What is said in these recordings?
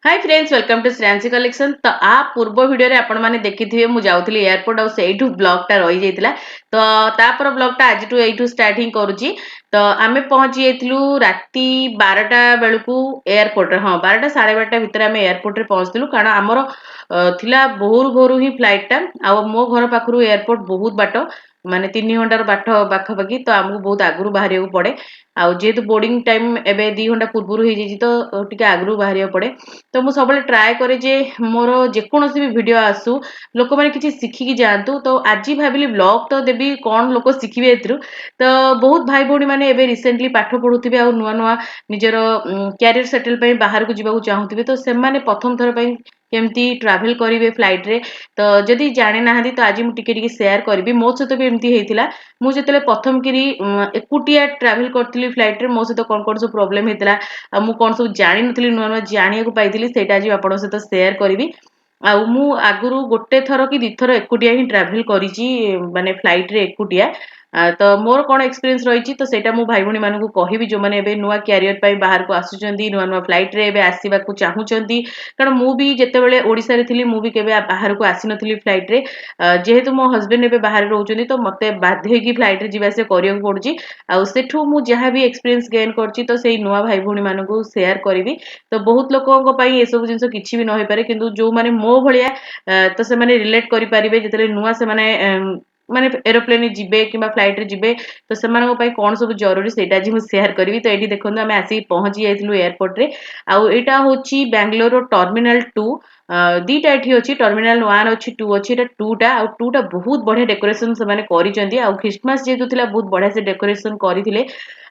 Hi friends welcome to Shreyansi collection. तो आ पूर्व वीडियो रे आपण माने देखिथिबे मु जाउथली एयरपोर्ट आ सेठू ब्लॉग टा रही जाइतिला। तो तापर ब्लॉग टा आज टू एठू स्टार्टिंग करूची। तो आमे पहुंची जाइतलु राती 12टा बेलकू एयरपोर्ट रे। हां 12टा 12:30 भितर आमे एयरपोर्ट रे पहुंचतिलु कारण हमर थिला भोर भोर ही फ्लाइट टा आ मो घर पाखरु एयरपोर्ट बहुत बाट माने 3 घंटार बाट पाखपाखी। तो आमको बहुत आगु बाहर पड़े आ जेहेतु बोर्डिंग टाइम एबे 2 घंटा पूर्व हो जाइए तो टिके आगु बाहर पड़े। तो मुझे सब ट्राए करे जे मोर जेकोसी भी वीडियो आसू लोक मैंने किसी शिखिकी जातु। तो आज भाविली ब्लॉग तो देवी कौन लोक शिखे ए तो बहुत भाई भौणी मैंने रिसेंटली पाठ पढ़ुवे आ नुआ नुआ निजर क्यारियर सेटल बाहर को जावाक चाहूबे। तो से प्रथम थर केमती ट्राभेल करेंगे फ्लाइट रे। तो जदि जाने ना तो आज मुझे सेयार करी मो सहित भी एमती होता। मुझे प्रथम करी एकुटिया ट्राभेल करी फ्लाइट रे मो सहित कौन कौन सब प्रोब्लेम होता आ मु कौन सब जानी नी नुआ नुआ जाना पाई सेटा आज आप सहित सेयार करी। मु आगुरु गोटे थर कि दिथर एकुटिया ही ट्राभेल करी माने फ्लाइट रे एकुटिया। तो मोर कौन एक्सपीरियंस रही तो सेटा मो भाई भौणी मानकु कहिबी जो माने एबे नुआ क्यारियर पाई बाहर को आसुचंदी नुआ नुआ फ्लाइट रे एबे आसीबाकू चाहूचंदी। कारण मु भी जेतेबेले ओडिसा रे थिली मु भी केबे बाहर को आसी नथिली फ्लाइट रे। जेहेतु मो हस्बैंड एबे बाहर रहउचंदी तो मते बाध्य होई फ्लाइट रे जीवा से करियो पड़ुची। आ सेठू मु जहा भी एक्सपीरियंस गेन करची तो सेही नुआ भाई भौणी मानकु शेयर करिवि। तो बहुत लोकों पई ए सब जिंस किछि भी न होई पारे किंतु जो माने मो भलिया तो से माने रिलेट करि परिबे जेतले नुआ से माने एरोप्लेन जिबे किबा फ्लाइट रे जिबे। तो से मानको पई कोन सब जरूरी सेटा जी मु शेयर करिवि। तो एठी देखंतु आमे आसी पहुंची जाइतलु एयरपोर्ट रे। आ एटा होची बेंगलोर टर्मिनल 2। दीटा एठी अछि टर्मिनल 1 अछि 2 अछि। एटा 2 टा आ 2 टा बहुत बढ़िया डेकोरेशन से माने करिसेंती आ क्रिसमस जेतु थिला बहुत बढ़िया से डेकोरेशन करिथिले।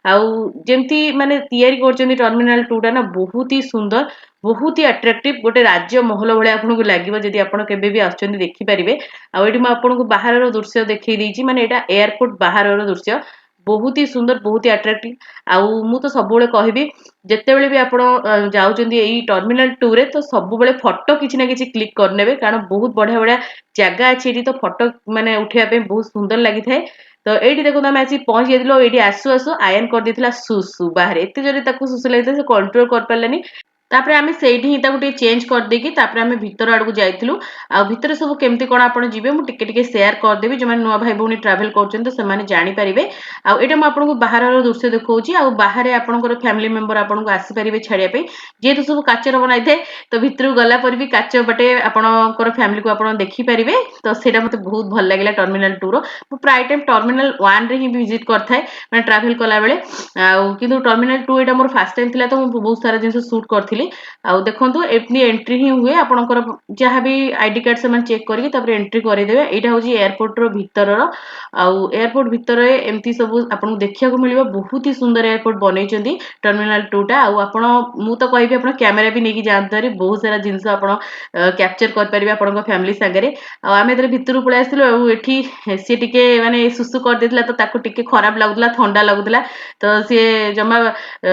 आउ जेमती माने तयारी करचंदी टर्मिनल 2 टा ना बहुत ही सुंदर बहुत ही अट्रैक्टिव गोटे राज्य महल भाया आपको लगे जदि आप केबे भी आछंती देखि परिबे। आ एठी म आपनको बाहर दृश्य देखै देछि माने एटा एयरपोर्ट बाहर दृश्य बहुत ही सुंदर बहुत ही अट्रैक्टिव। आउ मु तो सब बेले कहबी जेतेबेले भी आपण जाउचंदी एई टर्मिनल 2 रे तो सब बेले फोटो किछि ना किछि क्लिक करनेबे कारण बहुत बढ़िया बढ़िया जगह अछि एठी। तो फोटो माने उठेया पे बहुत सुंदर लागि थाए। तो एठी देखो आमे आसी पहुंच गेदिलो एठी आसु आसु आयन कर देथिला सुसु बाहर एते जरे ताकू सुसु लागि से कंट्रोल कर परलानी। तापर आमे सेठी ही ताकू टे चेंज कर देकी तापर आमे भीतर आडू जाइतिलु। आ भीतर सब केमती कोन आपण जिवे मु टिके टिके शेयर कर देबी जे माने नुआ भाई भौणी ट्रैवल करछन तो से माने जानि परिबे। आ एटा म आपनको बाहर दृश्य देखौची आ बाहर आपनकर फैमिली मेंबर आपनको आसी परिबे छाड़िया पे जेतु सब काचर बनाई थाए। तो भीतर गला पर भी काच बटे आपनकर फैमिली को आपण देखि परिबे। तो सेटा मते बहुत भल लागिला टर्मिनल 2 रो मु प्राय टाइम टर्मिनल 1 रे ही विजिट करथाय माने ट्रैवल कला बेले। आ किंतु टर्मिनल 2 एटा मोर फर्स्ट टाइम थिला तो मु बहुत सारा जिंस शूट करथिली। आ देखंतु एपनी एंट्री ही हुए आपनकर जहा भी आईडी कार्ड से मन चेक करके तापर एंट्री करि देबे। एटा होची एयरपोर्ट रो भीतर रो आ एयरपोर्ट भीतर एमती सब आपन देखिया को मिलिबो बहुत ही सुंदर एयरपोर्ट बनैचंदी टर्मिनल 2 टा। आ आपण मु तो कहबी आपण कैमरा भी नेकी जानतारी बहुत सारा जिंस आपण कैप्चर कर परिबे आपण फैमिली संगे। आ आमे तरे भीतर पळे आसिलो आ एठी से टिके माने सुसु कर देथिला तो ताको टिके खराब लागुतला ठंडा लागुतला। तो से जमा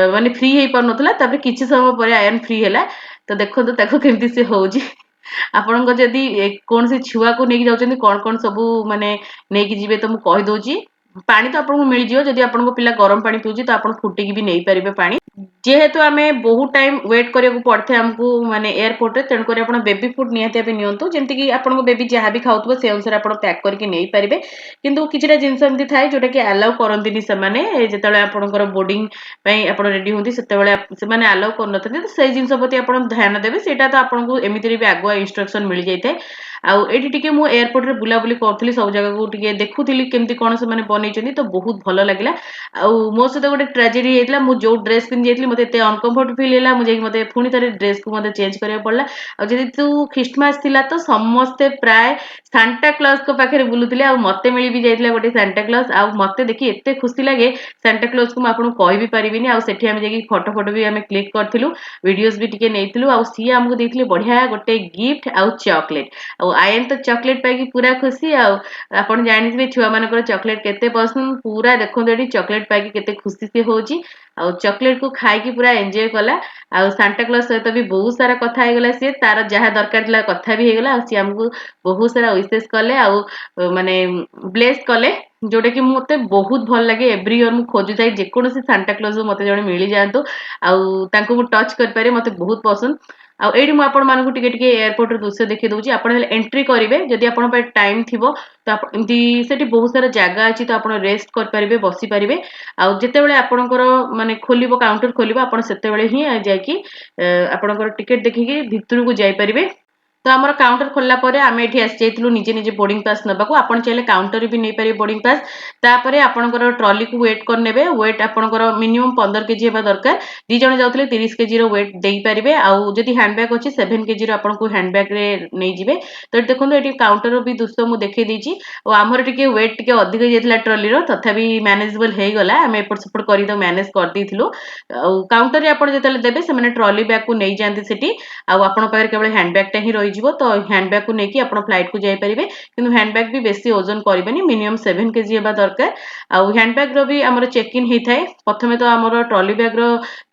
माने फ्री हे पर नथला तापर किछि समय परे आयन फ्री हैला। तो देखो ताको केमती से होउची आपनको जदि कौन से छुआ को नेकी जाउचंदी कोन कोन सब माने नेकी जिवे तो मु कहि दोची। पानी तो आपको मिल जियो जदि आपनको पिला गरम पानी पिउची तो आपण फुटिकी भी नै परिबे पानी। जेहेतु आमे बहुत टाइम वेट करिया को पड़थे हमकू माने एयरपोर्ट रे तेन करी आपण बेबी फूड नियाते पे नियंतु जेमति कि आपनको बेबी जहा भी खाउतबो से अनुसार आपण पैक करके नै परिबे। किंतु किछटा जिंस एमति थाए जोटा कि अलाउ करंतिनी से माने जेतेबेले आपनकर बोर्डिंग पई आपण रेडी होंती सेतेबेले से माने अलाउ करनथि। तो सेई जिंस प्रति आपण ध्यान देबे सेटा तो आपनको एमिति भी आगुआ इंस्ट्रक्शन मिल जाइते। आउ एठी टिके मु एयरपोर्ट रे बुला बुली करथली सब जगह को टिके देखुथली केमति कोन से माने बनैचंदी तो बहुत भलो लागिला। आउ मो सहित गोटे ट्रेजेडी हेतला मु जो ड्रेस पिन जेतली मते एते अनकंफर्ट फील हैला मु जेकी मते पुनी तरे ड्रेस को मते चेंज करिया पड़ला। आ जदि तू क्रिसमस थिला तो समस्ते प्राय सांता क्लॉज को पाखरे बुलुथिले आ मते मिली भी जाइतला गोटे सांता क्लॉज। आ मते देखि एते खुशी लागे सांता क्लॉज को म आपन कहि भी परिबिनी। आ सेठी हम जेकी फोटो फोटो भी हम क्लिक करथिलु वीडियोस भी टिके नेइथिलु। आ सी हमको देथिले बढ़िया गोटे गिफ्ट आ चॉकलेट। आ आयन तो चॉकलेट पाई पूरा खुशी। आ आपण जानिथिबे छुआ मानकर चॉकलेट केते पसंद पूरा देखंतु एठी चॉकलेट पाई केते खुशी से होची। आ चॉकलेट को खाई की पूरा एंजॉय कला। आ सांता क्लॉज सहित भी बहुत सारा कथा हेगला से तार जहा दरकार थिला कथा भी हेगला। आ सी हमको बहुत सारा विशेष कले आ माने ब्लेस कले जोटा कि मते बहुत भल लगे। एवरी ईयर मु खोजु थाई जे कोनोसी सांता क्लॉज मते जणे मिली जांतु आ तांको मु टच कर पारे मते बहुत पसंद। ଆଉ ଏଇଠି ମୁଁ ଆପଣମାନଙ୍କୁ ଟିକେ ଟିକେ ଏୟାରପୋର୍ଟର ଦୃଶ୍ୟ ଦେଖେଇ ଦଉଛି। ଆପଣ ଯେତେବେଳେ ଏଣ୍ଟ୍ରି କରିବେ, ଯଦି ଆପଣଙ୍କ ପାଖେ ଟାଇମ୍ ଥିବ ତ ଏମିତି ସେଠି ବହୁତ ସାରା ଜାଗା ଅଛି, ତ ଆପଣ ରେଷ୍ଟ କରିପାରିବେ, ବସିପାରିବେ। ଆଉ ଯେତେବେଳେ ଆପଣଙ୍କର ମାନେ ଖୋଲିବ, କାଉଣ୍ଟର ଖୋଲିବ, ଆପଣ ସେତେବେଳେ ହିଁ ଯାଇକି ଆପଣଙ୍କର ଟିକେଟ ଦେଖିକି ଭିତରକୁ ଯାଇପାରିବେ। ତ ଆମର କାଉଣ୍ଟର ଖୋଲିଲା ପରେ ଆମେ ଏଠି ଆସିଯାଇଥିଲୁ ନିଜେ ନିଜେ ବୋର୍ଡିଂ ପାସ୍ ନେବାକୁ। ଆପଣ ଚାହିଁଲେ କାଉଣ୍ଟରରେ ବି ନେଇପାରିବେ ବୋର୍ଡିଂ ପାସ୍। ତାପରେ ଆପଣଙ୍କର ଟ୍ରଲିକୁ ୱେଟ୍ କରିନେବେ। ୱେଟ୍ ଆପଣଙ୍କର ମିନିମମ୍ 15 କେଜି ହେବା ଦରକାର। 2 ଜଣ ଯାଉଥିଲେ 30 କେଜିର ୱେଟ୍ ଦେଇପାରିବେ। ଆଉ ଯଦି ହ୍ୟାଣ୍ଡବ୍ୟାଗ୍ ଅଛି 7 କେଜିର ଆପଣଙ୍କୁ ହ୍ୟାଣ୍ଡବ୍ୟାଗରେ ନେଇଯିବେ। ତ ଏଠି ଦେଖନ୍ତୁ, ଏଠି କାଉଣ୍ଟରର ବି ଦୃଶ୍ୟ ମୁଁ ଦେଖେଇ ଦେଇଛି। ଆଉ ଆମର ଟିକେ ୱେଟ୍ ଟିକେ ଅଧିକ ହେଇଯାଇଥିଲା ଟ୍ରଲିର, ତଥାପି ମ୍ୟାନେଜେବଲ୍ ହେଇଗଲା। ଆମେ ଏପଟ ସେପଟ କରି ତାକୁ ମ୍ୟାନେଜ କରିଦେଇଥିଲୁ। ଆଉ କାଉଣ୍ଟରରେ ଆପଣ ଯେତେବେଳେ ଦେବେ, ସେମାନେ ଟ୍ରଲି ବ୍ୟାଗକୁ ନେଇଯାଆନ୍ତି ସେଠି। ଆଉ ଆପଣଙ୍କ ପାଖରେ କେବଳ ହ୍ୟାଣ୍ଡବ୍ୟାଗଟା ହିଁ ରହିଯିବ। ତ ହ୍ୟାଣ୍ଡବ୍ୟାଗକୁ ନେଇକି ଆପଣ ଫ୍ଲାଇଟକୁ ଯାଇପାରିବେ। କିନ୍ତୁ ହ୍ୟାଣ୍ଡବ୍ୟାଗ୍ ବି ବେଶୀ ଓଜନ କରିବେନି, ମିନିମମ୍ 7 କେଜି ହେବା ଦରକାର। ଆଉ ହ୍ୟାଣ୍ଡବ୍ୟାଗର ବି ଆମର ଚେକ୍ ଇନ୍ ହେଇଥାଏ। ପ୍ରଥମେ ତ ଆମର ଟ୍ରଲି ବ୍ୟାଗର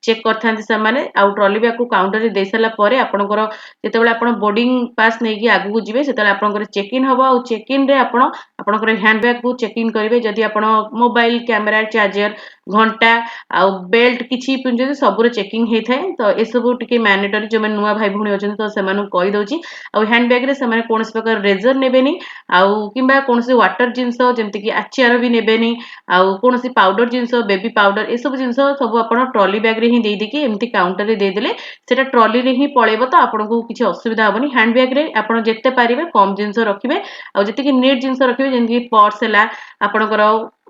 ଚେକ୍ କରିଥାନ୍ତି ସେମାନେ। ଆଉ ଟ୍ରଲି ବ୍ୟାଗକୁ କାଉଣ୍ଟରରେ ଦେଇସାରିଲା ପରେ ଆପଣଙ୍କର ଯେତେବେଳେ ଆପଣ ବୋର୍ଡିଂ ପାସ୍ ନେଇକି ଆଗକୁ ଯିବେ, ସେତେବେଳେ ଆପଣଙ୍କର ଚେକ୍ ଇନ୍ ହବ। ଆଉ ଚେକ୍ ଇନ୍ରେ ଆପଣ ଆପଣଙ୍କର ହ୍ୟାଣ୍ଡବ୍ୟାଗକୁ ଚେକ୍ ଇନ୍ କରିବେ। ଯଦି ଆପଣ ମୋବାଇଲ, କ୍ୟାମେରା, ଚାର୍ଜର, ଘଣ୍ଟା ଆଉ ବେଲ୍ଟ କିଛି ପିନ୍ଧୁଛନ୍ତି, ସବୁର ଚେକିଂ ହେଇଥାଏ। ତ ଏସବୁ ଟିକେ ମ୍ୟାଣ୍ଡେଟରୀ, ଯୋଉମାନେ ନୂଆ ଭାଇ ଭଉଣୀ ଅଛନ୍ତି ତ ସେମାନଙ୍କୁ କହିଦଉଛି। ଆଉ ହ୍ୟାଣ୍ଡବ୍ୟାଗରେ ସେମାନେ କୌଣସି ପ୍ରକାର ରେଜର ନେବେନି, ଆଉ କିମ୍ବା କୌଣସି ୱାଟର ଜିନିଷ ଯେମିତିକି ଆଚାର ବି ନେବେନି, ଆଉ କୌଣସି ପାଉଡର ଜିନିଷ, ବେବି ପାଉଡର, ଏସବୁ ଜିନିଷ ସବୁ ଆପଣ ଟ୍ରଲି ବ୍ୟାଗରେ ହିଁ ଦେଇଦେଇକି ଏମିତି କାଉଣ୍ଟରରେ ଦେଇଦେଲେ ସେଟା ଟ୍ରଲିରେ ହିଁ ପଳେଇବ। ତ ଆପଣଙ୍କୁ କିଛି ଅସୁବିଧା ହବନି। ହ୍ୟାଣ୍ଡବ୍ୟାଗରେ ଆପଣ ଯେତେ ପାରିବେ କମ ଜିନିଷ ରଖିବେ। ଆଉ ଯେତିକି ନିଟ୍ ଜିନିଷ ରଖିବେ, ଯେମିତି ପର୍ସ ହେଲା, ଆପଣଙ୍କର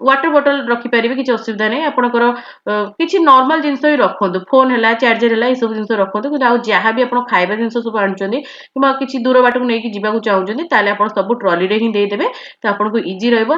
ୱାଟର ବୋଟଲ ରଖିପାରିବେ, କିଛି ଅସୁବିଧା ନାହିଁ। ଆପଣଙ୍କର କିଛି ନର୍ମାଲ ଜିନିଷ ହିଁ ରଖନ୍ତୁ, ଫୋନ ହେଲା, ଚାର୍ଜର ହେଲା, ଏସବୁ ଜିନିଷ ରଖନ୍ତୁ। କିନ୍ତୁ ଆଉ ଯାହା ବି ଆପଣ ଖାଇବା ଜିନିଷ ସବୁ ଆଣୁଛନ୍ତି କିମ୍ବା କିଛି ଦୂର ବାଟକୁ ନେଇକି ଯିବାକୁ ଚାହୁଁଛନ୍ତି, ତାହେଲେ ଆପଣ ସବୁ ଟ୍ରଲିରେ ହିଁ ଦେଇଦେବେ। ତ ଆପଣଙ୍କୁ ଇଜି ରହିବ।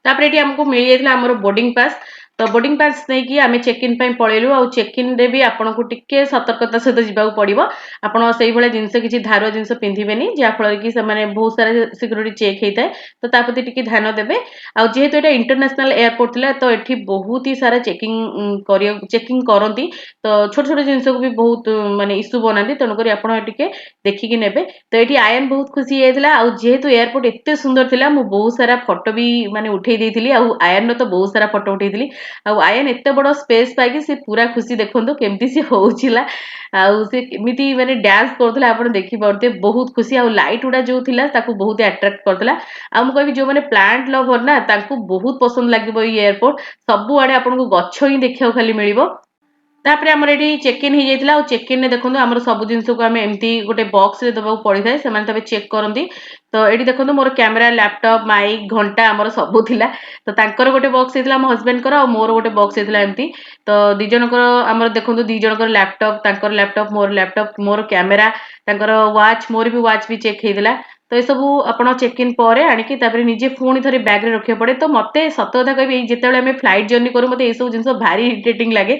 ତାପରେ ଏଠି ଆମକୁ ମିଳିଯାଇଥିଲା ଆମର ବୋର୍ଡିଂ ପାସ୍। ତ ବୋର୍ଡିଂ ପାସ୍ ନେଇକି ଆମେ ଚେକ୍ ଇନ୍ ପାଇଁ ପଳେଇଲୁ। ଆଉ ଚେକ୍ ଇନ୍ରେ ବି ଆପଣଙ୍କୁ ଟିକେ ସତର୍କତା ସହିତ ଯିବାକୁ ପଡ଼ିବ। ଆପଣ ସେଇଭଳିଆ ଜିନିଷ, କିଛି ଧାରୁଆ ଜିନିଷ ପିନ୍ଧିବେନି, ଯାହାଫଳରେ କି ସେମାନେ ବହୁତ ସାରା ସିକ୍ୟୁରିଟି ଚେକ୍ ହେଇଥାଏ। ତ ତା ପ୍ରତି ଟିକେ ଧ୍ୟାନ ଦେବେ। ଆଉ ଯେହେତୁ ଏଇଟା ଇଣ୍ଟରନ୍ୟାସନାଲ ଏୟାରପୋର୍ଟ ଥିଲା, ତ ଏଠି ବହୁତ ହି ସାରା ଚେକିଂ କରନ୍ତି। ତ ଛୋଟ ଛୋଟ ଜିନିଷକୁ ବି ବହୁତ ମାନେ ଇସ୍ୟୁ ବନାନ୍ତି। ତେଣୁକରି ଆପଣ ଟିକେ ଦେଖିକି ନେବେ। ତ ଏଠି ଆୟନ ବହୁତ ଖୁସି ହେଇଯାଇଥିଲା। ଆଉ ଯେହେତୁ ଏୟାରପୋର୍ଟ ଏତେ ସୁନ୍ଦର ଥିଲା, ମୁଁ ବହୁତ ସାରା ଫଟୋ ବି ମାନେ ଉଠେଇ ଦେଇଥିଲି। ଆଉ ଆୟନର ତ ବହୁତ ସାରା ଫଟୋ ଉଠେଇଥିଲି। ଆଉ ଆୟନ ଏତେ ବଡ ସ୍ପେସ୍ ପାଇକି ସେ ପୁରା ଖୁସି, ଦେଖନ୍ତୁ କେମିତି ସେ ହଉଥିଲା। ଆଉ ସେ କେମିତି ମାନେ ଡ୍ୟାନ୍ସ କରୁଥିଲା, ଆପଣ ଦେଖିପାରୁଥିବେ। ବହୁତ ଖୁସି। ଆଉ ଲାଇଟ୍ ଗୁଡା ଯୋଉ ଥିଲା ତାକୁ ବହୁତ ଆଟ୍ରାକ୍ଟ କରୁଥିଲା। ଆଉ ମୁଁ କହିବି, ଯୋଉମାନେ ପ୍ଲାଣ୍ଟ ଲଭର ନା, ତାଙ୍କୁ ବହୁତ ପସନ୍ଦ ଲାଗିବ ଏଇ ଏୟାରପୋର୍ଟ। ସବୁଆଡେ ଆପଣଙ୍କୁ ଗଛ ହିଁ ଦେଖିବାକୁ ଖାଲି ମିଳିବ। ତାପରେ ଆମର ଏଠି ଚେକ୍ ଇନ୍ ହେଇଯାଇଥିଲା। ଆଉ ଚେକ୍ ଇନ୍ରେ ଦେଖନ୍ତୁ, ଆମର ସବୁ ଜିନିଷକୁ ଆମେ ଏମିତି ଗୋଟେ ବକ୍ସରେ ଦେବାକୁ ପଡିଥାଏ। ସେମାନେ ତବେ ଚେକ୍ କରନ୍ତି। ତ ଏଠି ଦେଖନ୍ତୁ, ମୋର କ୍ୟାମେରା, ଲ୍ୟାପଟପ୍, ମାଇକ୍, ଘଣ୍ଟା, ଆମର ସବୁ ଥିଲା। ତ ତାଙ୍କର ଗୋଟେ ବକ୍ସ ହେଇଥିଲା ମୋ ହଜବେଣ୍ଡଙ୍କର, ଆଉ ମୋର ଗୋଟେ ବକ୍ସ ହେଇଥିଲା ଏମିତି। ତ ଦି ଜଣଙ୍କର ଆମର ଦେଖନ୍ତୁ, ଦି ଜଣଙ୍କର ଲ୍ୟାପଟପ୍, ତାଙ୍କର ଲ୍ୟାପଟପ୍, ମୋର ଲ୍ୟାପଟପ୍, ମୋର କ୍ୟାମେରା, ତାଙ୍କର ୱାଚ୍, ମୋର ବି ୱାଚ୍ ବି ଚେକ୍ ହେଇଥିଲା। ତ ଏସବୁ ଆପଣ ଚେକ୍ ଇନ୍ ପରେ ଆଣିକି ତାପରେ ନିଜେ ପୁଣି ଥରେ ବ୍ୟାଗ୍ରେ ରଖିବାକୁ ପଡେ। ତ ମତେ ସତ କଥା କହିବି, ଏଇ ଯେତେବେଳେ ଆମେ ଫ୍ଲାଇଟ୍ ଜର୍ଣ୍ଣି କରୁ, ମତେ ଏସବୁ ଜିନିଷ ଭାରି ଇରିଟେଟିଂ ଲାଗେ।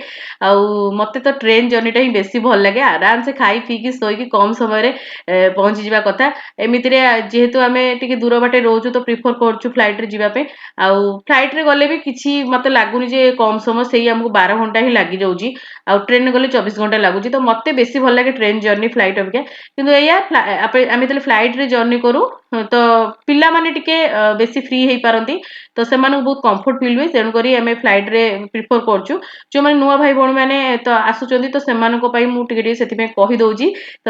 ଆଉ ମତେ ତ ଟ୍ରେନ ଜର୍ଣ୍ଣିଟା ହିଁ ବେଶୀ ଭଲ ଲାଗେ। ଆରାମସେ ଖାଇ ପିଇକି ଶୋଇକି କମ ସମୟରେ ପହଞ୍ଚିଯିବା କଥା। ଏମିତିରେ ଯେହେତୁ ଆମେ ଟିକେ ଦୂର ବାଟେ ରହୁଛୁ, ତ ପ୍ରିଫର କରୁଛୁ ଫ୍ଲାଇଟରେ ଯିବା ପାଇଁ। ଆଉ ଫ୍ଲାଇଟରେ ଗଲେ ବି କିଛି ମତେ ଲାଗୁନି ଯେ କମ ସମୟ, ସେଇ ଆମକୁ 12 ଘଣ୍ଟା ହିଁ ଲାଗିଯାଉଛି। ଆଉ ଟ୍ରେନରେ ଗଲେ 24 ଘଣ୍ଟା ଲାଗୁଛି। ତ ମତେ ବେଶୀ ଭଲ ଲାଗେ ଟ୍ରେନ ଜର୍ଣ୍ଣି ଫ୍ଲାଇଟ୍ ଅପେକ୍ଷା। କିନ୍ତୁ ଏଇଆ, ଆମେ ଯେତେବେଳେ ଫ୍ଲାଇଟରେ ଜର୍ଣ୍ଣି କରୁ, ତ ପିଲାମାନେ ଟିକେ ବେଶୀ ଫ୍ରି ହେଇପାରନ୍ତି। ତ ସେମାନଙ୍କୁ ବହୁତ କମ୍ଫର୍ଟ ଫିଲ୍ ହୁଏ। ତେଣୁକରି ଆମେ ଫ୍ଲାଇଟରେ ପ୍ରିଫର କରୁଛୁ। ଯୋଉମାନେ ନୂଆ ଭାଇ ଭଉଣୀ ମାନେ ତ ଆସୁଛନ୍ତି, ତ ସେମାନଙ୍କ ପାଇଁ ମୁଁ ଟିକେ ଟିକେ ସେଥିପାଇଁ କହିଦଉଛି। ତ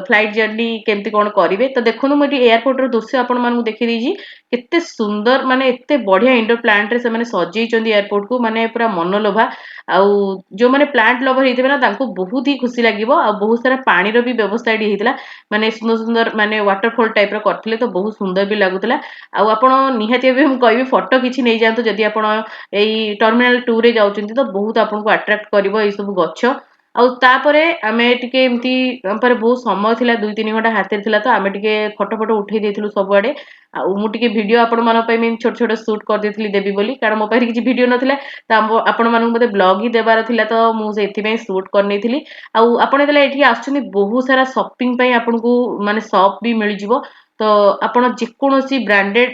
ଫ୍ଲାଇଟ୍ ଜର୍ଣ୍ଣି କେମିତି କଣ କରିବେ। ତ ଦେଖନ୍ତୁ, ମୁଁ ଏଠି ଏୟାରପୋର୍ଟର ଦୃଶ୍ୟ ଆପଣମାନଙ୍କୁ ଦେଖେଇ ଦେଇଛି। କେତେ ସୁନ୍ଦର, ମାନେ ଏତେ ବଢିଆ ଇଣ୍ଡୋର ପ୍ଲାଣ୍ଟରେ ସେମାନେ ସଜେଇଛନ୍ତି ଏୟାରପୋର୍ଟକୁ, ମାନେ ପୁରା ମନଲୋଭା। ଆଉ ଯୋଉମାନେ ପ୍ଲାଣ୍ଟ ଲଭର ହେଇଥିବେ ନା, ତାଙ୍କୁ ବହୁତ ହି ଖୁସି ଲାଗିବ। ଆଉ ବହୁତ ସାରା ପାଣିର ବି ବ୍ୟବସ୍ଥା ଏଠି ହେଇଥିଲା। ମାନେ ସୁନ୍ଦର ସୁନ୍ଦର ମାନେ ୱାଟରଫଲ ଟାଇପର କରିଥିଲେ। ତ ବହୁତ ସୁନ୍ଦର ବି ଲାଗୁଥିଲା। ଆଉ ଆପଣ ନିହାତି ଭାବେ ମୁଁ କହିବି, ଫଟୋ କିଛି ନେଇଯାଆନ୍ତୁ ଯଦି ଆପଣ ଏଇ ଟର୍ମିନାଲ 2 ରେ ଯାଉଛନ୍ତି। ତ ବହୁତ ଆପଣଙ୍କୁ ଆଟ୍ରାକ୍ଟ କରିବ ଏଇ ସବୁ ଗଛ। ଆଉ ତାପରେ ଆମେ ଟିକେ ଏମିତି, ଆମ ପାଖରେ ବହୁତ ସମୟ ଥିଲା, 2-3 ଘଣ୍ଟା ହାତରେ ଥିଲା। ତ ଆମେ ଟିକେ ଫଟୋ ଫଟୋ ଉଠେଇ ଦେଇଥିଲୁ ସବୁଆଡେ। ଆଉ ମୁଁ ଟିକେ ଭିଡିଓ ଆପଣମାନଙ୍କ ପାଇଁ ଛୋଟ ଛୋଟ ସୁଟ କରିଦେଇଥିଲି, ଦେବି ବୋଲି, କାରଣ ମୋ ପାଖରେ କିଛି ଭିଡିଓ ନଥିଲା। ତ ଆପଣମାନଙ୍କୁ ମତେ ବ୍ଲଗ ହିଁ ଦେବାର ଥିଲା। ତ ମୁଁ ସେଥିପାଇଁ ସୁଟ କରିନେଇଥିଲି। ଆଉ ଆପଣ ଯେତେବେଳେ ଏଠିକି ଆସୁଛନ୍ତି, ବହୁତ ସାରା ସପିଂ ପାଇଁ ଆପଣଙ୍କୁ ମାନେ ସପ୍ ବି ମିଳିଯିବ। ତ ଆପଣ ଯେକୌଣସି ବ୍ରାଣ୍ଡେଡ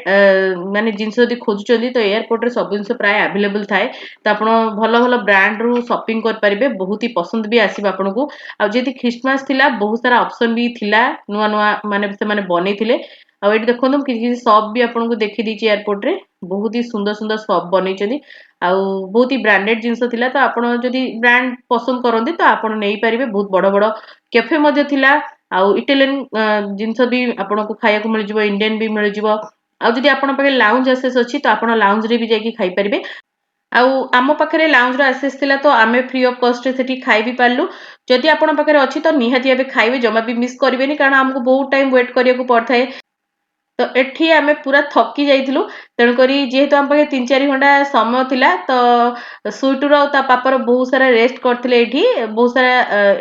ମାନେ ଜିନିଷ ଯଦି ଖୋଜୁଛନ୍ତି, ତ ଏୟାରପୋର୍ଟରେ ସବୁ ଜିନିଷ ପ୍ରାୟ ଆଭେଲେବଲ ଥାଏ। ତ ଆପଣ ଭଲ ଭଲ ବ୍ରାଣ୍ଡରୁ ସପିଂ କରିପାରିବେ। ବହୁତ ହି ପସନ୍ଦ ବି ଆସିବ ଆପଣଙ୍କୁ। ଆଉ ଯେହେତୁ ଖ୍ରୀଷ୍ଟମାସ ଥିଲା, ବହୁତ ସାରା ଅପସନ ବି ଥିଲା, ନୂଆ ନୂଆ ମାନେ ସେମାନେ ବନେଇଥିଲେ। ଆଉ ଏଠି ଦେଖନ୍ତୁ ମୁଁ କିଛି ସପ୍ ବି ଆପଣଙ୍କୁ ଦେଖି ଦେଇଛି ଏୟାରପୋର୍ଟ ରେ ବହୁତ ହି ସୁନ୍ଦର ସୁନ୍ଦର ସପ୍ ବନେଇଛନ୍ତି ଆଉ ବହୁତ ହି ବ୍ରାଣ୍ଡେଡ ଜିନିଷ ଥିଲା ତ ଆପଣ ଯଦି ବ୍ରାଣ୍ଡ ପସନ୍ଦ କରନ୍ତି ତ ଆପଣ ନେଇପାରିବେ ବହୁତ ବଡ ବଡ କେଫେ ମଧ୍ୟ ଥିଲା ଆଉ ଇଟାଲିଆନ ଜିନିଷ ବି ଆପଣଙ୍କୁ ଖାଇବାକୁ ମିଳିଯିବ ଇଣ୍ଡିଆନ ବି ମିଳିଯିବ ଆଉ ଯଦି ଆପଣଙ୍କ ପାଖରେ ଲାଉଞ୍ଜ ଆକ୍ସେସ୍ ଅଛି ତ ଆପଣ ଲାଉଞ୍ଜ ରେ ବି ଯାଇକି ଖାଇପାରିବେ ଆଉ ଆମ ପାଖରେ ଲାଉଞ୍ଜ ର ଆକ୍ସେସ୍ ଥିଲା ତ ଆମେ ଫ୍ରି ଅଫ୍ କଷ୍ଟରେ ସେଠି ଖାଇ ବି ପାରିଲୁ ଯଦି ଆପଣଙ୍କ ପାଖରେ ଅଛି ତ ନିହାତି ଭାବେ ଖାଇବେ ଜମା ବି ମିସ୍ କରିବେନି କାରଣ ଆମକୁ ବହୁତ ଟାଇମ ୱେଟ୍ କରିବାକୁ ପଡିଥାଏ ତ ଏଠି ଆମେ ପୁରା ଥକି ଯାଇଥିଲୁ ତେଣୁକରି ଯେହେତୁ ଆମ ପାଖେ 3-4 ଘଣ୍ଟା ସମୟ ଥିଲା ତ ସୁଇଟୁର ଆଉ ତା ପାପର ବହୁତ ସାରା ରେଷ୍ଟ କରିଥିଲେ ଏଠି ବହୁତ ସାରା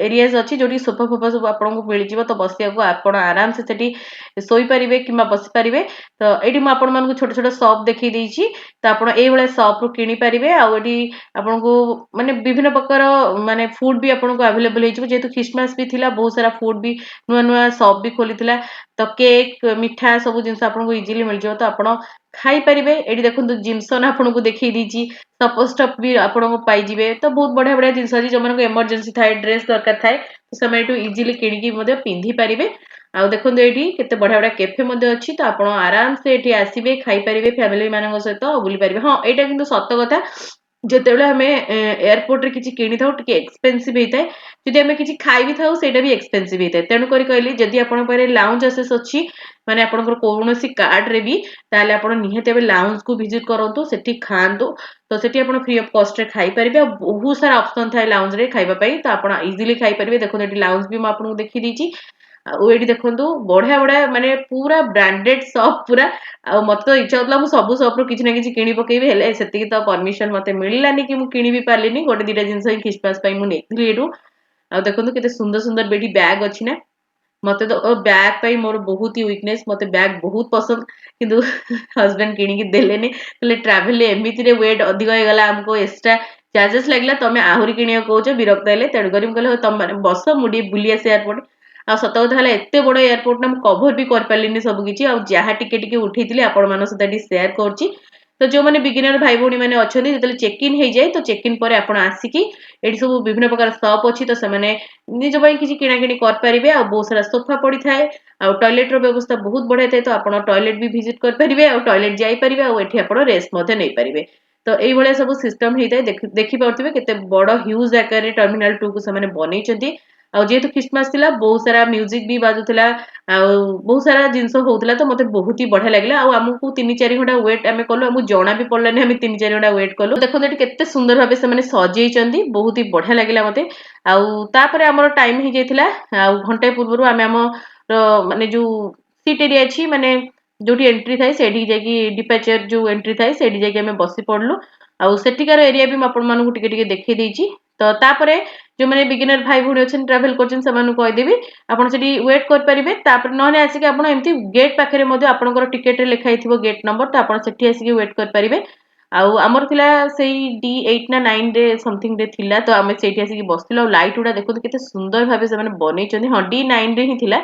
ଏରିଆଜ ଅଛି ଯୋଉଠି ସୋଫା ଫୋଫା ସବୁ ଆପଣଙ୍କୁ ମିଳିଯିବ ତ ବସିବାକୁ ଆପଣ ଆରାମସେ ସେଠି ଶୋଇପାରିବେ କିମ୍ବା ବସିପାରିବେ ତ ଏଇଠି ମୁଁ ଆପଣମାନଙ୍କୁ ଛୋଟ ଛୋଟ ସପ୍ ଦେଖେଇ ଦେଇଛି ତ ଆପଣ ଏଇଭଳିଆ ସପ୍ ରୁ କିଣିପାରିବେ ଆଉ ଏଠି ଆପଣଙ୍କୁ ମାନେ ବିଭିନ୍ନ ପ୍ରକାର ମାନେ ଫୁଡ ବି ଆପଣଙ୍କୁ ଆଭେଲେବଲ ହେଇଯିବ ଯେହେତୁ ଖ୍ରୀଷ୍ଟମାସ ବି ଥିଲା ବହୁତ ସାରା ଫୁଡ ବି ନୂଆ ନୂଆ ସପ୍ ବି ଖୋଲିଥିଲା ତ କେକ୍ ମିଠା ସବୁ ଜିନିଷ ଆପଣଙ୍କୁ ଇଜିଲି ମିଳିଯିବ ତ ଆପଣ ଖାଇପାରିବେ ଏଠି ଦେଖନ୍ତୁ ଜିମସନ୍ ଆପଣଙ୍କୁ ଦେଖେଇ ଦେଇଛି ସପୋଜ ଷ୍ଟଫ୍ ବି ଆପଣଙ୍କୁ ପାଇଯିବେ ତ ବହୁତ ବଢିଆ ବଢିଆ ଜିନିଷ ଅଛି ଯୋଉମାନଙ୍କୁ ଏମର୍ଜେନ୍ସି ଥାଏ ଡ୍ରେସ୍ ଦରକାର ଥାଏ ତ ସେମାନେ ଏଠୁ ଇଜିଲି କିଣିକି ମଧ୍ୟ ପିନ୍ଧି ପାରିବେ ଆଉ ଦେଖନ୍ତୁ ଏଇଠି କେତେ ବଢିଆ ବଢିଆ କେଫେ ମଧ୍ୟ ଅଛି ତ ଆପଣ ଆରାମସେ ଏଠି ଆସିବେ ଖାଇପାରିବେ ଫ୍ୟାମିଲି ମାନଙ୍କ ସହିତ ବୁଲି ପାରିବେ ହଁ ଏଇଟା କିନ୍ତୁ ସତ କଥା ଯେତେବେଳେ ଆମେ ଏୟାରପୋର୍ଟ ରେ କିଛି କିଣିଥାଉ ଟିକେ ଏକ୍ସପେନ୍ସିଭ ହେଇଥାଏ ଯଦି ଆମେ କିଛି ଖାଇବି ଥାଉ ସେଇଟା ବି ଏକ୍ସପେନ୍ସିଭ ହେଇଥାଏ ତେଣୁକରି କହିଲି ଯଦି ଆପଣଙ୍କ ପାଖରେ ଲାଉଞ୍ଜ ଆକ୍ସେସ୍ ଅଛି ମାନେ ଆପଣଙ୍କର କୌଣସି କାର୍ଡ ରେ ବି ତାହେଲେ ଆପଣ ନିହାତି ଭାବେ ଲାଉଞ୍ଜ କୁ ଭିଜିଟ କରନ୍ତୁ ସେଠି ଖାଆନ୍ତୁ ତ ସେଠି ଆପଣ ଫ୍ରି ଅଫ୍ କଷ୍ଟରେ ଖାଇପାରିବେ ଆଉ ବହୁତ ସାରା ଅପସନ ଥାଏ ଲାଉଞ୍ଜ ରେ ଖାଇବା ପାଇଁ ତ ଆପଣ ଇଜିଲି ଖାଇପାରିବେ ଦେଖନ୍ତୁ ଏଠି ଲାଉଞ୍ଜ ବି ମୁଁ ଆପଣଙ୍କୁ ଦେଖେଇ ଦେଇଛି ଆଉ ଏଇଠି ଦେଖନ୍ତୁ ବଢିଆ ବଢିଆ ମାନେ ପୁରା ବ୍ରାଣ୍ଡେଡ ସପ୍ ପୁରା ଆଉ ମତେ ତ ଇଚ୍ଛା ହଉଥିଲା ମୁଁ ସବୁ ସପ୍ ରୁ କିଛି ନା କିଛି କିଣି ପକେଇବି ହେଲେ ସେତିକି ତ ପରମିଶନ ମତେ ମିଳିଲାନି କି ମୁଁ କିଣି ବି ପାରିଲିନି ଗୋଟେ ଦିଟା ଜିନିଷ ହିଁ ଖ୍ରୀଷ୍ଟମାସ ପାଇଁ ମୁଁ ନେଇଥିଲି ଏଇଠୁ ଆଉ ଦେଖନ୍ତୁ କେତେ ସୁନ୍ଦର ସୁନ୍ଦର ଏଠି ବ୍ୟାଗ୍ ଅଛି ନା ମତେ ତ ବ୍ୟାଗ୍ ପାଇଁ ମୋର ବହୁତ ହି ୱିକନେସ୍ ମତେ ବ୍ୟାଗ୍ ବହୁତ ପସନ୍ଦ କିନ୍ତୁ ହଜବେଣ୍ଡ କିଣିକି ଦେଲେନି ହେଲେ ଟ୍ରାଭେଲ ଏମିତିରେ ୱେଟ୍ ଅଧିକ ହେଇଗଲା ଆମକୁ ଏକ୍ସଟ୍ରା ଚାର୍ଜେସ୍ ଲାଗିଲା ତମେ ଆହୁରି କିଣିବାକୁ କହୁଛ ବିରକ୍ତ ହେଲେ ତେଣୁକରି ମୁଁ କହିଲି ତମେ ମାନେ ବସ ମୁଁ ଟିକେ ବୁଲି ଆସେ ଏୟାରପୋର୍ଟ ଆଉ ସତ କଥା ହେଲା ଏତେ ବଡ ଏୟାରପୋର୍ଟ ନା ମୁଁ କଭର ବି କରିପାରିଲିନି ସବୁ କିଛି ଆଉ ଯାହା ଟିକେ ଟିକେ ଉଠେଇଥିଲି ଆପଣମାନଙ୍କ ସହିତ ଏଠି ସେୟାର କରୁଛି ତ ଯୋଉମାନେ ବିଗିନର ଭାଇ ଭଉଣୀ ମାନେ ଅଛନ୍ତି ଯେତେବେଳେ ଚେକ୍ ଇନ୍ ହେଇଯାଏ ତ ଚେକ୍ ଇନ୍ ପରେ ଆପଣ ଆସିକି ଏଠି ସବୁ ବିଭିନ୍ନ ପ୍ରକାର ସପ୍ ଅଛି ତ ସେମାନେ ନିଜ ପାଇଁ କିଛି କିଣାକିଣି କରିପାରିବେ ଆଉ ବହୁତ ସାରା ସୋଫା ପଡିଥାଏ ଆଉ ଟଏଲେଟ ର ବ୍ୟବସ୍ଥା ବହୁତ ବଢିଆ ଥାଏ ତ ଆପଣ ଟଏଲେଟ ବି ଭିଜିଟ କରିପାରିବେ ଆଉ ଟଏଲେଟ ଯାଇପାରିବେ ଆଉ ଏଠି ଆପଣ ରେଷ୍ଟ ମଧ୍ୟ ନେଇପାରିବେ ତ ଏଇଭଳିଆ ସବୁ ସିଷ୍ଟମ ହେଇଥାଏ ଦେଖିପାରୁଥିବେ କେତେ ବଡ ହ୍ୟୁଜ ଆକାରରେ ଟର୍ମିନାଲ 2 କୁ ସେମାନେ ବନେଇଛନ୍ତି ଆଉ ଯେହେତୁ ଖ୍ରୀଷ୍ଟମାସ ଥିଲା ବହୁତ ସାରା ମ୍ୟୁଜିକ ବି ବାଜୁଥିଲା ଆଉ ବହୁତ ସାରା ଜିନିଷ ହଉଥିଲା ତ ମତେ ବହୁତ ହି ବଢିଆ ଲାଗିଲା ଆଉ ଆମକୁ 3-4 ଘଣ୍ଟା ୱେଟ୍ ଆମେ କଲୁ ଆମକୁ ଜଣା ବି ପଡିଲାନି ଆମେ 3-4 ଘଣ୍ଟା ୱେଟ୍ କଲୁ ଦେଖନ୍ତୁ ଏଠି କେତେ ସୁନ୍ଦର ଭାବେ ସେମାନେ ସଜେଇଛନ୍ତି ବହୁତ ହି ବଢିଆ ଲାଗିଲା ମତେ ଆଉ ତାପରେ ଆମର ଟାଇମ ହେଇଯାଇଥିଲା ଆଉ ଘଣ୍ଟାଏ ପୂର୍ବରୁ ଆମେ ଆମର ମାନେ ଯୋଉ ସିଟ୍ ଏରିଆ ଅଛି ମାନେ ଯୋଉଠି ଏଣ୍ଟ୍ରି ଥାଏ ସେଇଠିକି ଯାଇକି ଡିପାଚର ଯୋଉ ଏଣ୍ଟ୍ରି ଥାଏ ସେଇଠି ଯାଇକି ଆମେ ବସି ପଡିଲୁ ଆଉ ସେଠିକାର ଏରିଆ ବି ମୁଁ ଆପଣମାନଙ୍କୁ ଟିକେ ଟିକେ ଦେଖେଇ ଦେଇଛି ତ ତାପରେ ଯୋଉମାନେ ବିଗିନର ଭାଇ ଭଉଣୀ ଅଛନ୍ତି ଟ୍ରାଭେଲ କରୁଛନ୍ତି ସେମାନଙ୍କୁ କହିଦେବି ଆପଣ ସେଠି ୱେଟ୍ କରିପାରିବେ ତାପରେ ନହେଲେ ଆସିକି ଆପଣ ଏମିତି ଗେଟ୍ ପାଖରେ ମଧ୍ୟ ଆପଣଙ୍କର ଟିକେଟରେ ଲେଖା ହେଇଥିବ ଗେଟ୍ ନମ୍ବର ତ ଆପଣ ସେଠି ଆସିକି ୱେଟ୍ କରିପାରିବେ ଆଉ ଆମର ଥିଲା ସେଇ D8 ନା 9 ରେ ସମଥିଙ୍ଗ ରେ ଥିଲା ତ ଆମେ ସେଇଠି ଆସିକି ବସିଥିଲୁ ଆଉ ଲାଇଟ୍ ଗୁଡା ଦେଖନ୍ତୁ କେତେ ସୁନ୍ଦର ଭାବେ ସେମାନେ ବନେଇଛନ୍ତି ହଁ D9 ରେ ହିଁ ଥିଲା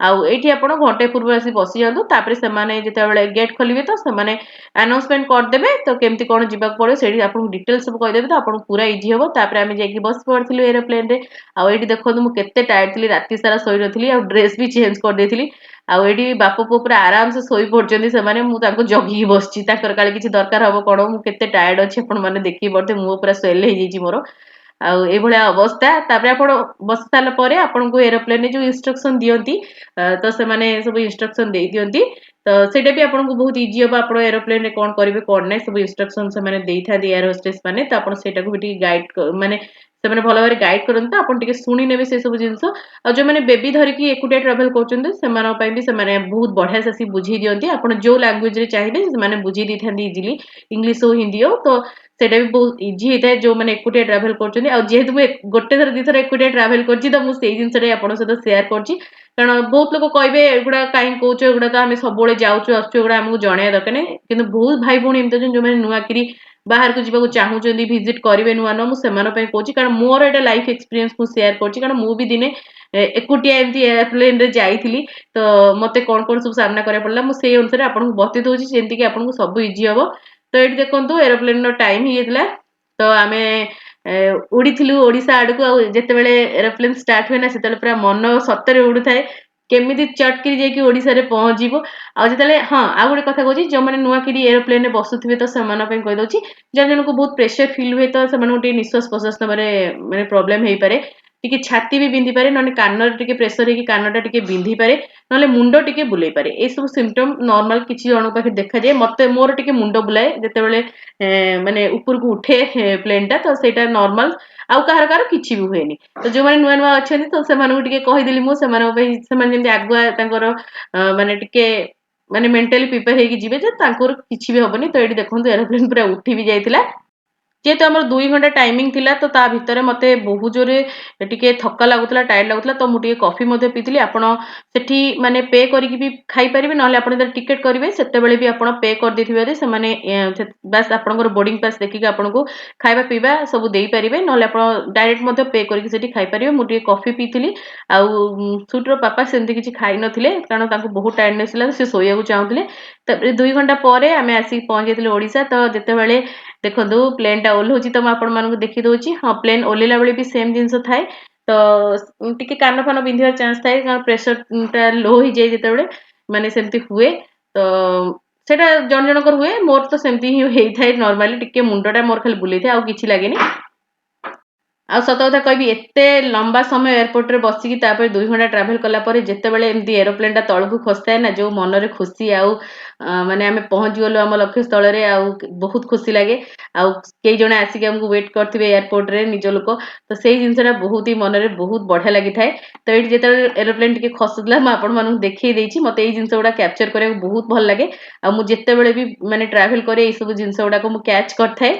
ଆଉ ଏଇଠି ଆପଣ ଘଣ୍ଟେ ପୂର୍ବରୁ ଆସି ବସିଯାଆନ୍ତୁ ତାପରେ ସେମାନେ ଯେତେବେଳେ ଗେଟ୍ ଖୋଲିବେ ତ ସେମାନେ ଆନାଉନ୍ସମେଣ୍ଟ କରିଦେବେ ତ କେମିତି କଣ ଯିବାକୁ ପଡିବ ସେଇଠି ଆପଣଙ୍କୁ ଡିଟେଲ୍ସ ସବୁ କହିଦେବେ ତ ଆପଣଙ୍କୁ ପୁରା ଇଜି ହବ ତାପରେ ଆମେ ଯାଇକି ବସି ପଡିଥିଲୁ ଏରୋପ୍ଲେନରେ ଆଉ ଏଇଠି ଦେଖନ୍ତୁ ମୁଁ କେତେ ଟାୟାର୍ଡ ଥିଲି ରାତି ସାରା ଶୋଇନଥିଲି ଆଉ ଡ୍ରେସ୍ ବି ଚେଞ୍ଜ କରିଦେଇଥିଲି ଆଉ ଏଇଠି ବାପ ପୁଅ ପୁରା ଆରାମସେ ଶୋଇ ପଡୁଛନ୍ତି ସେମାନେ ମୁଁ ତାଙ୍କୁ ଜଗିକି ବସିଛି ତାଙ୍କର କାଳେ କିଛି ଦରକାର ହବ କଣ ମୁଁ କେତେ ଟାୟାର୍ଡ ଅଛି ଆପଣ ମାନେ ଦେଖିକି ପଡିଥିବେ ମୁଁ ପୁରା ସ୍ୱେଲ ହେଇଯାଇଛି ମୋର ଆଉ ଏଇଭଳିଆ ଅବସ୍ଥା ତାପରେ ଆପଣ ବସି ସାରିଲା ପରେ ଆପଣଙ୍କୁ ଏରୋପ୍ଲେନରେ ଯୋଉ ଇନଷ୍ଟ୍ରକ୍ସନ ଦିଅନ୍ତି ତ ସେମାନେ ସବୁ ଇନଷ୍ଟ୍ରକ୍ସନ ଦେଇ ଦିଅନ୍ତି ତ ସେଇଟା ବି ଆପଣଙ୍କୁ ବହୁତ ଇଜି ହବ ଆପଣ ଏରୋପ୍ଲେନରେ କଣ କରିବେ କଣ ନାହିଁ ସବୁ ଇନଷ୍ଟ୍ରକ୍ସନ ସେମାନେ ଦେଇଥାନ୍ତି ଏୟାର ହୋଷ୍ଟେସ ମାନେ ତ ଆପଣ ସେଇଟାକୁ ବି ଟିକେ ଗାଇଡ ମାନେ ସେମାନେ ଭଲ ଭାବରେ ଗାଇଡ କରନ୍ତି ତ ଆପଣ ଟିକେ ଶୁଣି ନେବେ ସେ ସବୁ ଜିନିଷ ଆଉ ଯୋଉମାନେ ବେବି ଧରିକି ଏକୁଟିଆ ଟ୍ରାଭେଲ କରୁଛନ୍ତି ସେମାନଙ୍କ ପାଇଁ ବି ସେମାନେ ବହୁତ ବଢିଆ ସେ ବୁଝେଇ ଦିଅନ୍ତି ଆପଣ ଯୋଉ ଲାଙ୍ଗୁଏଜ ରେ ଚାହିଁବେ ସେମାନେ ବୁଝେଇ ଦେଇଥାନ୍ତି ଇଜିଲି ଇଂଲିଶ ହଉ ହିନ୍ଦୀ ହଉ ତ ସେଇଟା ବି ବହୁତ ଇଜି ହେଇଥାଏ ଯୋଉମାନେ ଏକୁଟିଆ ଟ୍ରାଭେଲ କରୁଛନ୍ତି ଆଉ ଯେହେତୁ ମୁଁ ଗୋଟେ ଥର ଦିଥର ଏକୁଟିଆ ଟ୍ରାଭେଲ କରିଛି ତ ମୁଁ ସେଇ ଜିନିଷଟା ଆପଣଙ୍କ ସହିତ ସେୟାର କରୁଛି କାରଣ ବହୁତ ଲୋକ କହିବେ ଏଗୁଡା କାହିଁ କହୁଛ ଏଗୁଡା ତ ଆମେ ସବୁବେଳେ ଯାଉଛୁ ଆସୁଛୁ ଏଗୁଡା ଆମକୁ ଜଣେଇବା ଦରକାର ନାହିଁ କିନ୍ତୁ ବହୁତ ଭାଇ ଭଉଣୀ ଏମିତି ଅଛନ୍ତି ଯୋଉମାନେ ନୂଆକିରି ବାହାରକୁ ଯିବାକୁ ଚାହୁଁଛନ୍ତି ଭିଜିଟ କରିବେ ନୂଆ ନୂଆ ମୁଁ ସେମାନଙ୍କ ପାଇଁ କହୁଛି କାରଣ ମୋର ଏଇଟା ଲାଇଫ ଏକ୍ସପିରିଏନ୍ସ ମୁଁ ସେୟାର କରୁଛି କାରଣ ମୁଁ ବି ଦିନେ ଏକୁଟିଆ ଏମିତି ଏୟାରପ୍ଲେନ ରେ ଯାଇଥିଲି ତ ମତେ କଣ କଣ ସବୁ ସାମ୍ନା କରିବାକୁ ପଡିଲା ମୁଁ ସେଇ ଅନୁସାରେ ଆପଣଙ୍କୁ ବତେଇ ଦଉଛି ଯେମିତିକି ଆପଣଙ୍କୁ ସବୁ ଇଜି ହବ ତ ଏଇଠି ଦେଖନ୍ତୁ ଏରୋପ୍ଲେନ ର ଟାଇମ ହେଇଯାଇଥିଲା ତ ଆମେ ଉଡିଥିଲୁ ଓଡିଶା ଆଡକୁ ଆଉ ଯେତେବେଳେ ଏରୋପ୍ଲେନ ଷ୍ଟାର୍ଟ ହୁଏ ନା ସେତେବେଳେ ପୁରା ମନ ସତରେ ଉଡୁଥାଏ କେମିତି ଚଟକିରି ଯାଇକି ଓଡ଼ିଶାରେ ପହଞ୍ଚିବ। ଆଉ ଯେତେବେଳେ ହଁ ଆଉ ଗୋଟେ କଥା କହୁଛି, ଯୋଉମାନେ ନୂଆକିରି ଏରୋପ୍ଲେନରେ ବସୁଥିବେ ତ ସେମାନଙ୍କ ପାଇଁ କହିଦଉଛି, ଜଣ ଜଣଙ୍କୁ ବହୁତ ପ୍ରେସର ଫିଲ୍ ହୁଏ ତ ସେମାନଙ୍କୁ ଟିକେ ନିଶ୍ୱାସ ପ୍ରଶ୍ୱାସ ନେବାରେ ମାନେ ପ୍ରୋବ୍ଲେମ ହେଇପାରେ, ଟିକେ ଛାତି ବି ବିନ୍ଧିପାରେ, ନହେଲେ କାନରେ ଟିକେ ପ୍ରେସର ହେଇକି କାନଟା ଟିକେ ବିନ୍ଧିପାରେ, ନହେଲେ ମୁଣ୍ଡ ଟିକେ ବୁଲେଇ ପାରେ। ଏସବୁ ସିମ୍ପଟମ୍ ନର୍ମାଲ କିଛି ଜଣଙ୍କ ପାଖରେ ଦେଖାଯାଏ। ମୋର ଟିକେ ମୁଣ୍ଡ ବୁଲାଏ ଯେତେବେଳେ ମାନେ ଉପରକୁ ଉଠେ ପ୍ଲେନଟା, ତ ସେଇଟା ନର୍ମାଲ। ଆଉ କାହାର କାହାର କିଛି ବି ହୁଏନି। ତ ଯୋଉମାନେ ନୂଆ ନୂଆ ଅଛନ୍ତି ତ ସେମାନଙ୍କୁ ଟିକେ କହିଦେଲି ମୁଁ, ସେମାନଙ୍କ ପାଇଁ ସେମାନେ ଯେମିତି ଆଗୁଆ ତାଙ୍କର ମାନେ ଟିକେ ମାନେ ମେଣ୍ଟାଲି ପ୍ରିପେୟାର ହେଇକି ଯିବେ ଯେ ତାଙ୍କର କିଛି ବି ହବନି। ତ ଏଇଠି ଦେଖନ୍ତୁ ଏରୋପ୍ଲେନ ପୁରା ଉଠି ବି ଯାଇଥିଲା। ଯେହେତୁ ଆମର 2 ଘଣ୍ଟା ଟାଇମିଂ ଥିଲା ତ ତା ଭିତରେ ମତେ ବହୁତ ଜୋରେ ଟିକେ ଥକା ଲାଗୁଥିଲା, ଟାୟାର୍ଡ ଲାଗୁଥିଲା, ତ ମୁଁ ଟିକେ କଫି ମଧ୍ୟ ପିଇଥିଲି। ଆପଣ ସେଠି ମାନେ ପେ କରିକି ବି ଖାଇପାରିବେ, ନହେଲେ ଆପଣ ଯେତେବେଳେ ଟିକେଟ୍ କରିବେ ସେତେବେଳେ ବି ଆପଣ ପେ କରିଦେଇଥିବେ ଯଦି ସେମାନେ ବାସ୍ ଆପଣଙ୍କର ବୋର୍ଡିଂ ପାସ୍ ଦେଖିକି ଆପଣଙ୍କୁ ଖାଇବା ପିଇବା ସବୁ ଦେଇପାରିବେ, ନହେଲେ ଆପଣ ଡାଇରେକ୍ଟ ମଧ୍ୟ ପେ କରିକି ସେଠି ଖାଇପାରିବେ। ମୁଁ ଟିକେ କଫି ପିଇଥିଲି। ଆଉ ସୁଟର ପାପା ସେମିତି କିଛି ଖାଇନଥିଲେ କାରଣ ତାଙ୍କୁ ବହୁତ ଟାୟାର୍ଡନେସ୍ ଥିଲା, ସେ ଶୋଇବାକୁ ଚାହୁଁଥିଲେ। ତାପରେ 2 ଘଣ୍ଟା ପରେ ଆମେ ଆସିକି ପହଞ୍ଚିଯାଇଥିଲୁ ଓଡ଼ିଶା। ତ ଯେତେବେଳେ ଦେଖନ୍ତୁ ପ୍ଲେନଟା ଓହ୍ଲଉଛି ତ ମୁଁ ଆପଣମାନଙ୍କୁ ଦେଖିଦଉଛି। ହଁ ପ୍ଲେନ ଓହ୍ଲେଇଲା ବେଳେ ବି ସେମ୍ ଜିନିଷ ଥାଏ। ତ ଟିକେ କାନ ଫାନ ବିନ୍ଧିବାର ଚାନ୍ସ ଥାଏ କାରଣ ପ୍ରେସରଟା ଲୋ ହେଇଯାଏ ଯେତେବେଳେ, ମାନେ ସେମିତି ହୁଏ। ତ ସେଇଟା ଜଣ ଜଣଙ୍କର ହୁଏ, ମୋର ତ ସେମିତି ହିଁ ହେଇଥାଏ ନର୍ମାଲି, ଟିକେ ମୁଣ୍ଡଟା ମୋର ଖାଲି ବୁଲେଇଥାଏ ଆଉ କିଛି ଲାଗେନି। ଆଉ ସତ କଥା କହିବି, ଏତେ ଲମ୍ବା ସମୟ ଏୟାରପୋର୍ଟରେ ବସିକି ତାପରେ 2 ଘଣ୍ଟା ଟ୍ରାଭେଲ କଲା ପରେ ଯେତେବେଳେ ଏମିତି ଏରୋପ୍ଲେନଟା ତଳକୁ ଖସିଥାଏ ନା, ଯୋଉ ମନରେ ଖୁସି ଆଉ ମାନେ ଆମେ ପହଞ୍ଚିଗଲୁ ଆମ ଲକ୍ଷ୍ୟସ୍ଥଳରେ ଆଉ ବହୁତ ଖୁସି ଲାଗେ। ଆଉ କେହି ଜଣେ ଆସିକି ଆମକୁ ୱେଟ୍ କରିଥିବେ ଏୟାରପୋର୍ଟରେ ନିଜ ଲୋକ, ତ ସେଇ ଜିନିଷଟା ବହୁତ ହି ମନରେ ବହୁତ ବଢିଆ ଲାଗିଥାଏ। ତ ଏଇଠି ଯେତେବେଳେ ଏରୋପ୍ଲେନ ଟିକେ ଖସୁଥିଲା ମୁଁ ଆପଣମାନଙ୍କୁ ଦେଖେଇ ଦେଇଛି। ମତେ ଏଇ ଜିନିଷ ଗୁଡା କ୍ୟାପଚର କରିବାକୁ ବହୁତ ଭଲ ଲାଗେ। ଆଉ ମୁଁ ଯେତେବେଳେ ବି ମାନେ ଟ୍ରାଭେଲ କରେ ଏଇ ସବୁ ଜିନିଷ ଗୁଡାକ ମୁଁ କ୍ୟାଚ୍ କରିଥାଏ।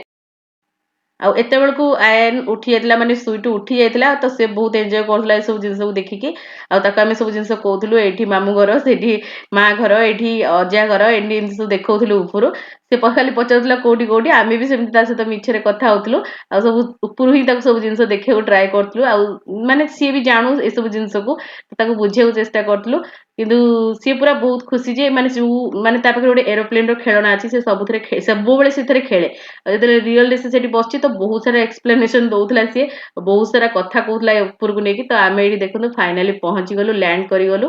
ଆଉ ଏତେବେଳକୁ ଆୟନ ଉଠି ଯାଇଥିଲା, ମାନେ ସୁଇଟୁ ଉଠି ଯାଇଥିଲା, ତ ସେ ବହୁତ ଏନ୍ଜୟ କରୁଥିଲା ଏ ସବୁ ଜିନିଷକୁ ଦେଖିକି। ଆଉ ତାକୁ ଆମେ ସବୁ ଜିନିଷ କହୁଥିଲୁ, ଏଇଠି ମାମୁଁ ଘର, ସେଇଠି ମା ଘର, ଏଇଠି ଅଜା ଘର, ଏମିତି ଏମିତି ସବୁ ଦେଖଉଥିଲୁ ଉପରୁ। ସେ ଖାଲି ପଚାରୁଥିଲା କୋଉଠି କୋଉଠି, ଆମେ ବି ସେମିତି ତା ସହିତ ମିଛରେ କଥା ହଉଥିଲୁ। ଆଉ ସବୁ ଉପରୁ ହିଁ ତାକୁ ସବୁ ଜିନିଷ ଦେଖିବାକୁ ଟ୍ରାଏ କରୁଥିଲୁ। ଆଉ ମାନେ ସିଏ ବି ଜାଣୁ ଏସବୁ ଜିନିଷକୁ, ତାକୁ ବୁଝିବାକୁ ଚେଷ୍ଟା କରୁଥିଲୁ। କିନ୍ତୁ ସିଏ ପୁରା ବହୁତ ଖୁସି ଯେ ମାନେ ଯୋଉ ମାନେ ତା ପାଖରେ ଗୋଟେ ଏରୋପ୍ଲେନର ଖେଳନା ଅଛି, ସେ ସବୁଥିରେ ସବୁବେଳେ ସେଥିରେ ଖେଳେ। ଆଉ ଯେତେବେଳେ ରିଅଲରେ ସେ ସେଠି ବସିଛି ତ ବହୁତ ସାରା ଏକ୍ସପ୍ଲେନେସନ ଦଉଥିଲା ସିଏ, ବହୁତ ସାରା କଥା କହୁଥିଲା ଉପରକୁ ନେଇକି। ତ ଆମେ ଏଇଠି ଦେଖନ୍ତୁ ଫାଇନାଲି ପହଞ୍ଚିଗଲୁ, ଲ୍ୟାଣ୍ଡ କରିଗଲୁ।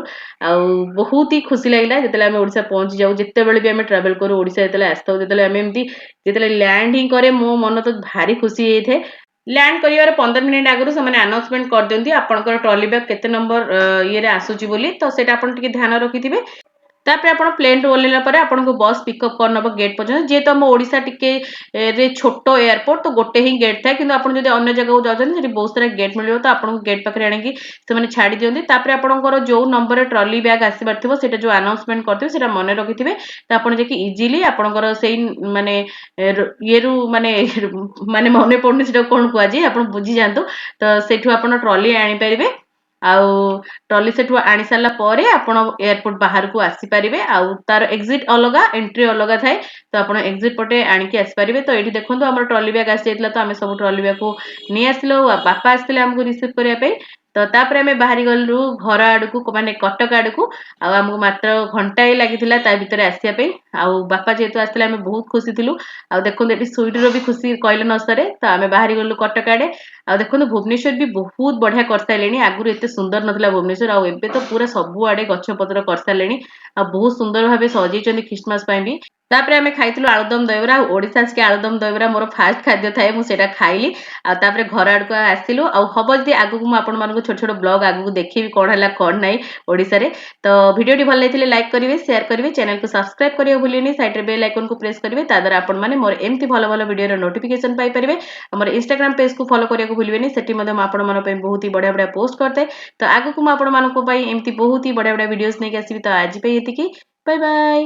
ଆଉ ବହୁତ ହି ଖୁସି ଲାଗିଲା ଯେତେବେଳେ ଆମେ ଓଡ଼ିଶା ପହଞ୍ଚି ଯାଉ। ଯେତେବେଳେ ବି ଆମେ ଟ୍ରାଭେଲ କରୁ ଓଡ଼ିଶା ଯେତେବେଳେ ଆସିଥାଉ, ଯେତେବେଳେ ଆମେ ଏମିତି ଯେତେବେଳେ ଲ୍ୟାଣ୍ଡ ହିଁ କରେ ମୋ ମନ ତ ଭାରି ଖୁସି ହେଇଥାଏ। ଲ୍ୟାଣ୍ଡ କରିବାର 15 ମିନିଟ୍ ଆଗରୁ ସେମାନେ ଆନାଉନ୍ସମେଣ୍ଟ କରିଦିଅନ୍ତି ଆପଣଙ୍କର ଟ୍ରଲି ବ୍ୟାଗ କେତେ ନମ୍ବର ଇଏରେ ଆସୁଛି ବୋଲି, ତ ସେଇଟା ଆପଣ ଟିକେ ଧ୍ୟାନ ରଖିଥିବେ। ତାପରେ ଆପଣ ପ୍ଲେନରୁ ଓହ୍ଲେଇଲା ପରେ ଆପଣଙ୍କୁ ବସ୍ ପିକଅପ୍ କରିନେବ ଗେଟ୍ ପର୍ଯ୍ୟନ୍ତ। ଯେହେତୁ ଆମ ଓଡ଼ିଶା ଟିକେ ରେ ଛୋଟ ଏୟାରପୋର୍ଟ, ତ ଗୋଟେ ହିଁ ଗେଟ୍ ଥାଏ। କିନ୍ତୁ ଆପଣ ଯଦି ଅନ୍ୟ ଜାଗାକୁ ଯାଉଛନ୍ତି ସେଠି ବହୁତ ସାରା ଗେଟ୍ ମିଳିବ, ତ ଆପଣଙ୍କୁ ଗେଟ୍ ପାଖରେ ଆଣିକି ସେମାନେ ଛାଡ଼ି ଦିଅନ୍ତି। ତାପରେ ଆପଣଙ୍କର ଯୋଉ ନମ୍ବରରେ ଟ୍ରଲି ବ୍ୟାଗ ଆସିବାର ଥିବ ସେଇଟା ଯୋଉ ଆନାଉନ୍ସମେଣ୍ଟ କରିଥିବେ ସେଇଟା ମନେ ରଖିଥିବେ। ତ ଆପଣ ଯାଇକି ଇଜିଲି ଆପଣଙ୍କର ସେଇ ମାନେ ଇଏରୁ ମାନେ ମାନେ ମନେ ପଡୁନି ସେଟା କଣ କୁହାଯାଏ, ଆପଣ ବୁଝିଯାଆନ୍ତୁ। ତ ସେଇଠୁ ଆପଣ ଟ୍ରଲି ଆଣିପାରିବେ। ଆଉ ଟ୍ରଲି ସେଠୁ ଆଣି ସାରିଲା ପରେ ଆପଣ ଏୟାରପୋର୍ଟ ବାହାରକୁ ଆସିପାରିବେ। ଆଉ ତାର ଏକ୍ଜିଟ୍ ଅଲଗା, ଏଣ୍ଟ୍ରି ଅଲଗା ଥାଏ। ତ ଆପଣ ଏକ୍ଜିଟ୍ ପଟେ ଆଣିକି ଆସିପାରିବେ। ତ ଏଇଠି ଦେଖନ୍ତୁ ଆମର ଟ୍ରଲି ବ୍ୟାଗ ଆସିଯାଇଥିଲା, ତ ଆମେ ସବୁ ଟ୍ରଲି ବ୍ୟାଗକୁ ନେଇ ଆସିଲୁ। ଆଉ ବାପା ଆସିଥିଲେ ଆମକୁ ରିସିଭ୍ କରିବା ପାଇଁ। ତ ତାପରେ ଆମେ ବାହାରି ଗଲୁ ଘର ଆଡକୁ, ମାନେ କଟକ ଆଡକୁ। ଆଉ ଆମକୁ ମାତ୍ର ଘଣ୍ଟାଏ ଲାଗିଥିଲା ତା ଭିତରେ ଆସିବା ପାଇଁ। ଆଉ ବାପା ଯେହେତୁ ଆସିଥିଲେ ଆମେ ବହୁତ ଖୁସି ଥିଲୁ। ଆଉ ଦେଖନ୍ତୁ ଏଠି ସୁଇଟିର ବି ଖୁସି କହିଲେ ନ ସରେ। ତ ଆମେ ବାହାରି ଗଲୁ କଟକ ଆଡେ। ଆଉ ଦେଖନ୍ତୁ ଭୁବନେଶ୍ୱର ବି ବହୁତ ବଢିଆ କରିସାରିଲେଣି। ଆଗରୁ ଏତେ ସୁନ୍ଦର ନଥିଲା ଭୁବନେଶ୍ୱର, ଆଉ ଏବେ ତ ପୁରା ସବୁଆଡେ ଗଛ ପତ୍ର କରିସାରିଲେଣି। ଆଉ ବହୁତ ସୁନ୍ଦର ଭାବେ ସଜେଇଛନ୍ତି ଖ୍ରୀଷ୍ଟମାସ ପାଇଁ ବି। ତାପରେ ଆମେ ଖାଇଥିଲୁ ଆଳୁଦମ ଦହିବରା। ଆଉ ଓଡ଼ିଶା ଆସିକି ଆଳୁଦମ ଦହିବରା ମୋର ଫାଷ୍ଟ ଖାଦ୍ୟ ଥାଏ, ମୁଁ ସେଇଟା ଖାଇଲି। ଆଉ ତାପରେ ଘର ଆଡକୁ ଆସିଲୁ। ଆଉ ହବ ଯଦି ଆଗକୁ ମୁଁ ଆପଣମାନଙ୍କୁ ଛୋଟ ଛୋଟ ବ୍ଲଗ ଆଗକୁ ଦେଖେଇବି କଣ ହେଲା କଣ ନାହିଁ ଓଡ଼ିଶାରେ। ତ ଭିଡ଼ିଓଟି ଭଲ ଲାଗିଥିଲେ ଲାଇକ୍ କରିବେ, ସେୟାର କରିବେ, ଚ୍ୟାନେଲକୁ ସବସ୍କ୍ରାଇବ କରିବାକୁ ଭୁଲିବେନି, ସାଇଡରେ ବେଲ୍ ଆଇକନକୁ ପ୍ରେସ୍ କରିବେ। ତା ଦ୍ୱାରା ଆପଣମାନେ ମୋର ଏମିତି ଭଲ ଭଲ ଭିଡ଼ିଓର ନୋଟିଫିକେସନ ପାଇପାରିବେ। ଆମର ଇନଷ୍ଟାଗ୍ରାମ ପେଜକୁ ଫଲୋ କରିବାକୁ ଭୁଲିବେନି, ସେଠି ମଧ୍ୟ ମୁଁ ଆପଣମାନଙ୍କ ପାଇଁ ବହୁତ ହି ବଢିଆ ବଢିଆ ପୋଷ୍ଟ କରିଥାଏ। ତ ଆଗକୁ ମୁଁ ଆପଣମାନଙ୍କ ପାଇଁ ଏମିତି ବହୁତ ହି ବଢିଆ ବଢିଆ ଭିଡ଼ିଓସ୍ ନେଇକି ଆସିବି। ତ ଆଜି ପାଇଁ ଏତିକି, ବାଏ ବାଏ।